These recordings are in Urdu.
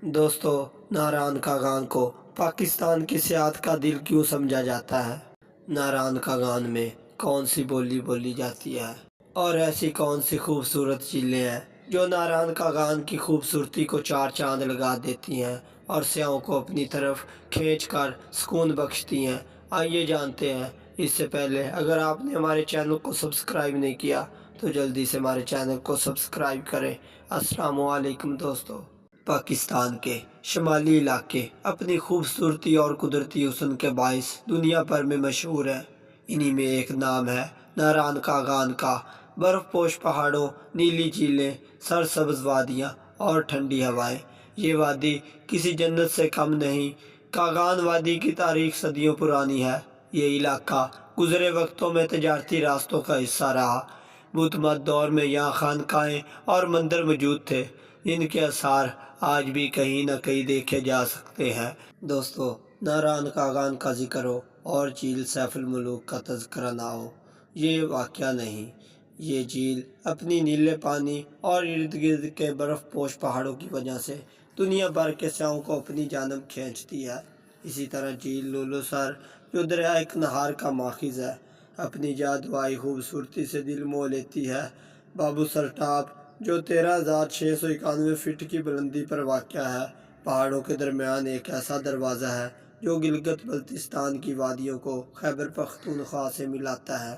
دوستو، ناران کاغان کو پاکستان کی سیاحت کا دل کیوں سمجھا جاتا ہے؟ ناران کاغان میں کون سی بولی بولی جاتی ہے اور ایسی کون سی خوبصورت جھیلیں ہیں جو ناران کاغان کی خوبصورتی کو چار چاند لگا دیتی ہیں اور سیاحوں کو اپنی طرف کھینچ کر سکون بخشتی ہیں؟ آئیے جانتے ہیں۔ اس سے پہلے اگر آپ نے ہمارے چینل کو سبسکرائب نہیں کیا تو جلدی سے ہمارے چینل کو سبسکرائب کریں۔ السلام علیکم دوستو۔ پاکستان کے شمالی علاقے اپنی خوبصورتی اور قدرتی حسن کے باعث دنیا بھر میں مشہور ہیں۔ انہی میں ایک نام ہے ناران کاغان کا۔ برف پوش پہاڑوں، نیلی جھیلیں، سرسبز وادیاں اور ٹھنڈی ہوائیں۔ یہ وادی کسی جنت سے کم نہیں۔ کاغان وادی کی تاریخ صدیوں پرانی ہے۔ یہ علاقہ گزرے وقتوں میں تجارتی راستوں کا حصہ رہا۔ بدھ مت دور میں یہاں خانقاہیں اور مندر موجود تھے، جن کے آثار آج بھی کہیں نہ کہیں دیکھے جا سکتے ہیں۔ دوستو، ناران کاغان کا ذکر ہو اور جھیل سیف الملوک کا تذکرہ نہ ہو، یہ واقعہ نہیں۔ یہ جھیل اپنی نیلے پانی اور ارد گرد کے برف پوش پہاڑوں کی وجہ سے دنیا بھر کے سیاحوں کو اپنی جانب کھینچتی ہے۔ اسی طرح جھیل لولو سر، جو دریائے کنہار کا ماخذ ہے، اپنی جادوئی خوبصورتی سے دل موہ لیتی ہے۔ بابو سر ٹاپ، جو 13,691 فٹ کی بلندی پر واقع ہے، پہاڑوں کے درمیان ایک ایسا دروازہ ہے جو گلگت بلتستان کی وادیوں کو خیبر پختونخوا سے ملاتا ہے۔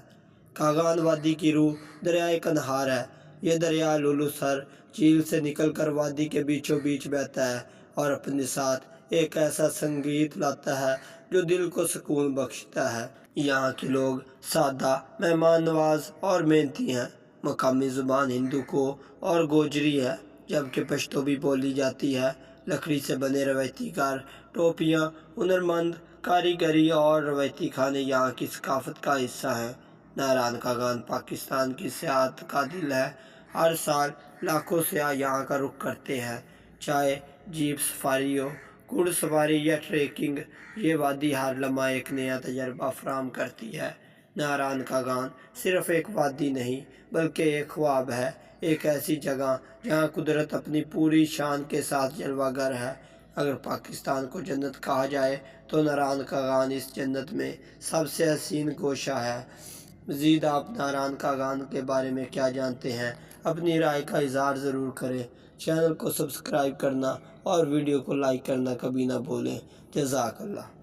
کاغان وادی کی روح دریائے کنہار ہے۔ یہ دریا لولو سر جھیل سے نکل کر وادی کے بیچوں بیچ بہتا ہے اور اپنے ساتھ ایک ایسا سنگیت لاتا ہے جو دل کو سکون بخشتا ہے۔ یہاں کے لوگ سادہ، مہمان نواز اور محنتی ہیں۔ مقامی زبان ہندوکو اور گوجری ہے، جبکہ پشتو بھی بولی جاتی ہے۔ لکڑی سے بنے روایتی گھر، ٹوپیاں، ہنرمند کاریگری اور روایتی کھانے یہاں کی ثقافت کا حصہ ہیں۔ ناران کاغان پاکستان کی سیاحت کا دل ہے۔ ہر سال لاکھوں سیاح یہاں کا رخ کرتے ہیں۔ چاہے جیپ سفاری ہو، گھڑ سواری یا ٹریکنگ، یہ وادی ہر لمحہ ایک نیا تجربہ فراہم کرتی ہے۔ ناران کاغان صرف ایک وادی نہیں بلکہ ایک خواب ہے، ایک ایسی جگہ جہاں قدرت اپنی پوری شان کے ساتھ جلوہ گر ہے۔ اگر پاکستان کو جنت کہا جائے تو ناران کاغان اس جنت میں سب سے حسین گوشہ ہے۔ مزید آپ ناران کاغان کے بارے میں کیا جانتے ہیں؟ اپنی رائے کا اظہار ضرور کریں۔ چینل کو سبسکرائب کرنا اور ویڈیو کو لائک کرنا کبھی نہ بھولیں۔ جزاک اللہ۔